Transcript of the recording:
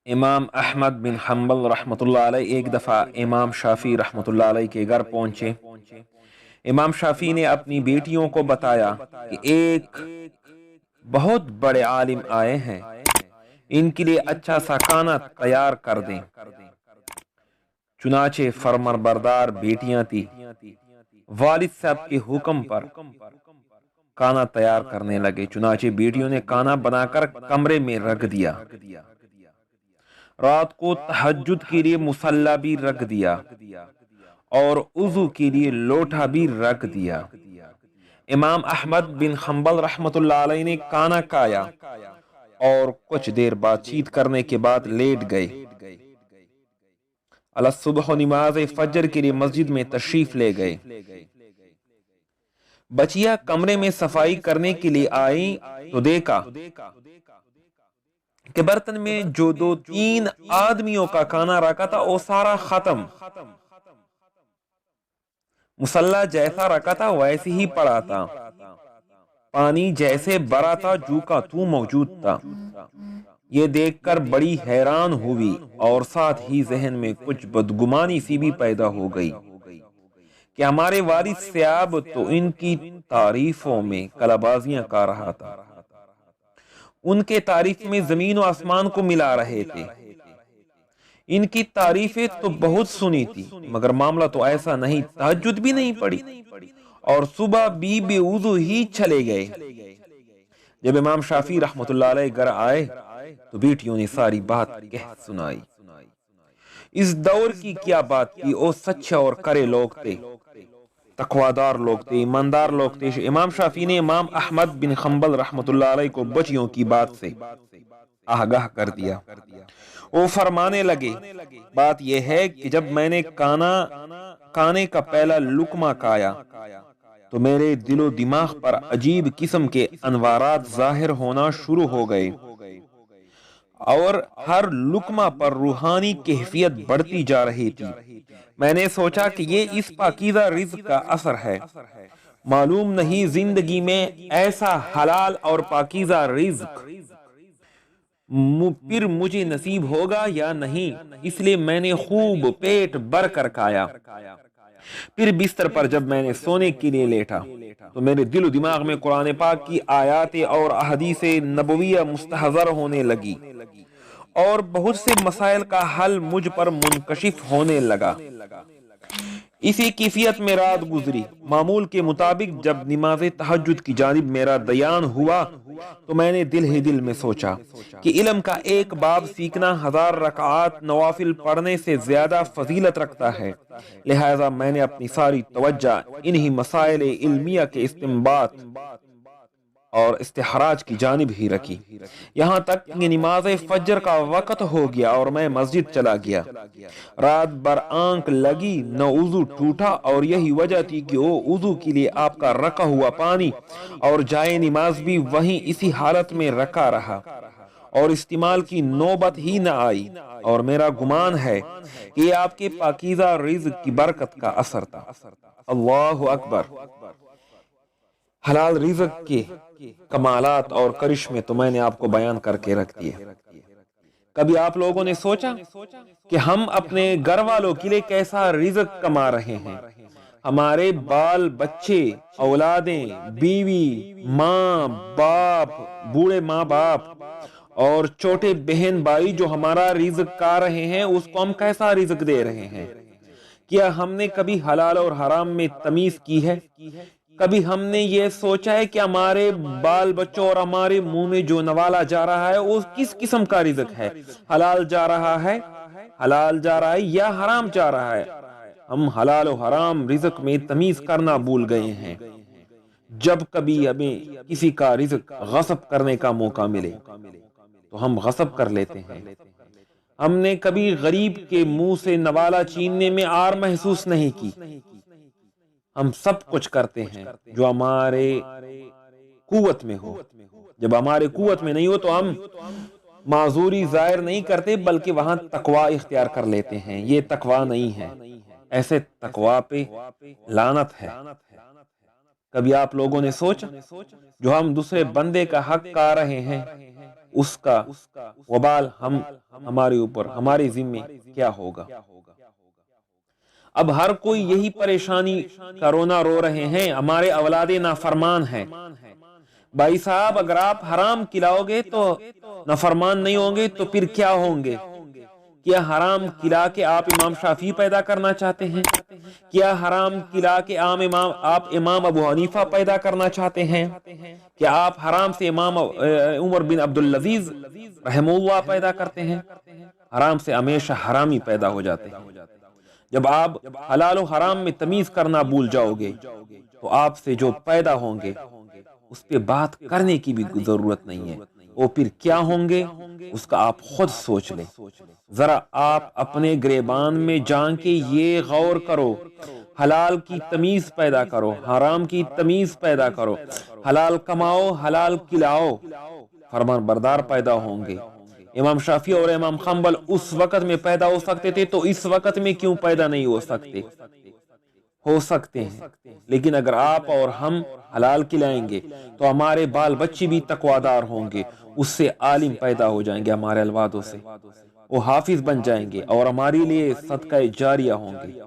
امام احمد بن حنبل رحمۃ اللہ علیہ ایک دفعہ امام شافعی رحمۃ اللہ علیہ کے گھر پہنچے۔ امام شافعی نے اپنی بیٹیوں کو بتایا کہ ایک بہت بڑے عالم آئے ہیں، ان کے لیے اچھا سا کھانا تیار کر دیں۔ چنانچہ فرمان بردار بیٹیاں تھیں، والد صاحب کے حکم پر کھانا تیار کرنے لگے۔ چنانچہ بیٹیوں نے کھانا بنا کر کمرے میں رکھ دیا، رات کو تہجد کے لیے مصلی بھی رکھ دیا اور وضو کے لیے لوٹا بھی رکھ دیا۔ امام احمد بن حنبل رحمۃ اللہ علیہ نے کھانا کھایا اور کچھ دیر بات چیت کرنے کے بعد لیٹ گئے۔ صبح نماز فجر کے لیے مسجد میں تشریف لے گئے۔ بچیا کمرے میں صفائی کرنے کے لیے آئی تو دیکھا کہ برتن میں جو 2-3 آدمیوں کا کھانا رکھا تھا وہ سارا ختم، مصلی جیسا رکھا تھا ویسے ہی پڑا تھا، پانی جیسے بھرا تھا جو کا تو موجود تھا۔ یہ دیکھ کر بڑی حیران ہوئی اور ساتھ ہی ذہن میں کچھ بدگمانی سی بھی پیدا ہو گئی کہ ہمارے والد صاحب تو ان کی تعریفوں میں کلابازیاں کر رہا تھا، ان کے تعریف میں زمین و آسمان کو ملا رہے تھے، ان کی تعریفیں تو بہت سنی تھی مگر معاملہ تو ایسا نہیں، تہجد بھی نہیں پڑی اور صبح بھی بے وضو ہی چلے گئے۔ جب امام شافعی رحمۃ اللہ علیہ گھر آئے تو بیٹیوں نے ساری بات کہہ سنائی۔ اس دور کی کیا بات کی، وہ سچے اور کرے لوگ تھے، تقوادار لوگ تھے، ایماندار لوگ تھے۔ امام شافعی نے امام احمد بن حنبل رحمۃ اللہ علیہ کو بچیوں کی بات سے آگاہ کر دیا۔ وہ فرمانے لگے، بات یہ ہے کہ جب میں نے کھانے کا پہلا لقمہ کھایا تو میرے دل و دماغ پر عجیب قسم کے انوارات ظاہر ہونا شروع ہو گئے اور ہر لقمہ پر روحانی کیفیت بڑھتی جا رہی تھی۔ میں نے سوچا کہ یہ اس پاکیزہ رزق کا اثر ہے، معلوم نہیں زندگی میں ایسا حلال اور پاکیزہ رزق پھر مجھے نصیب ہوگا یا نہیں، اس لیے میں نے خوب پیٹ بھر کر کھایا۔ پھر بستر پر جب میں نے سونے کے لیے لیٹا تو میرے دل و دماغ میں قرآن پاک کی آیات اور احادیث نبویہ مستحضر ہونے لگی اور بہت سے مسائل کا حل مجھ پر منکشف ہونے لگا۔ اسی کیفیت میں رات گزری۔ معمول کے مطابق جب نماز تہجد کی جانب میرا دیان ہوا تو میں نے دل ہی دل میں سوچا کہ علم کا ایک باب سیکھنا 1000 رکعات نوافل پڑھنے سے زیادہ فضیلت رکھتا ہے، لہٰذا میں نے اپنی ساری توجہ انہی مسائل علمیہ کے استنباط اور استخراج کی جانب ہی رکھی، یہاں تک کہ نماز فجر کا وقت ہو گیا اور میں مسجد چلا گیا۔ رات بھر آنکھ لگی نہ وضو ٹوٹا، اور یہی وجہ تھی کہ وہ وضو کے لیے آپ کا رکھا ہوا پانی اور جائے نماز بھی وہیں اسی حالت میں رکھا رہا اور استعمال کی نوبت ہی نہ آئی، اور میرا گمان ہے کہ یہ آپ کے پاکیزہ رزق کی برکت کا اثر تھا۔ اللہ اکبر۔ حلال رزق کے کمالات اور کرشمے تو میں نے آپ کو بیان کر کے رکھ دیے۔ کبھی آپ لوگوں نے سوچا کہ ہم اپنے گھر والوں کے لیے کیسا رزق کما رہے ہیں؟ ہمارے بال بچے، اولادیں، بیوی، ماں باپ، بوڑھے ماں باپ اور چھوٹے بہن بھائی جو ہمارا رزق کھا رہے ہیں، اس کو ہم کیسا رزق دے رہے ہیں؟ کیا ہم نے کبھی حلال اور حرام میں تمیز کی ہے؟ کبھی ہم نے یہ سوچا ہے کہ ہمارے بال بچوں اور ہمارے منہ میں جو نوالا جا رہا ہے وہ کس قسم کا رزق ہے؟ حلال جا رہا ہے یا حرام جا رہا ہے؟ ہم حلال و حرام رزق میں تمیز کرنا بھول گئے ہیں۔ جب کبھی ہمیں کسی کا رزق غصب کرنے کا موقع ملے تو ہم غصب کر لیتے ہیں۔ ہم نے کبھی غریب کے منہ سے نوالا چھیننے میں عار محسوس نہیں کی۔ ہم سب کچھ کرتے ہیں جو ہمارے قوت میں ہو، جب ہمارے قوت میں نہیں ہو تو ہم معذوری ظاہر نہیں کرتے بلکہ وہاں تقوی اختیار کر لیتے ہیں۔ یہ تقوی نہیں ہے، ایسے تقوی پہ لعنت ہے۔ کبھی آپ لوگوں نے سوچا جو ہم دوسرے بندے کا حق کھا رہے ہیں اس کا وبال ہمارے اوپر، ہمارے ذمے کیا ہوگا؟ اب ہر کوئی یہی پریشانی کا رونا رو رہے ہیں، ہمارے اولاد نافرمان ہیں۔ بھائی صاحب، اگر آپ حرام کھلاؤ گے تو نافرمان نہیں ہوں گے تو پھر کیا ہوں گے؟ کیا حرام کھلا کے آپ امام شافعی پیدا کرنا چاہتے ہیں؟ کیا حرام کھلا کے آپ امام ابو حنیفہ پیدا کرنا چاہتے ہیں؟ کیا آپ حرام سے امام عمر بن عبدالعزیز رحمہ اللہ پیدا کرتے ہیں؟ حرام سے ہمیشہ حرامی پیدا ہو جاتے ہیں۔ جب آپ حلال و حرام میں تمیز کرنا بھول جاؤ گے تو آپ سے جو پیدا ہوں گے اس پہ بات کرنے کی بھی ضرورت نہیں ہے، وہ پھر کیا ہوں گے اس کا آپ خود سوچ لیں۔ ذرا آپ اپنے گریبان میں جان کے یہ غور کرو، حلال کی تمیز پیدا کرو، حرام کی تمیز پیدا کرو، حلال کماؤ، حلال کھلاؤ، فرمان بردار پیدا ہوں گے۔ امام شافعی اور امام حنبل اس وقت میں پیدا ہو سکتے تھے تو اس وقت میں کیوں پیدا نہیں ہو سکتے؟ ہو سکتے ہیں، لیکن اگر آپ اور ہم حلال کھلائیں گے تو ہمارے بال بچے بھی تقوادار ہوں گے، اس سے عالم پیدا ہو جائیں گے، ہمارے اولادوں سے وہ حافظ بن جائیں گے اور ہمارے لیے صدقہ جاریہ ہوں گے۔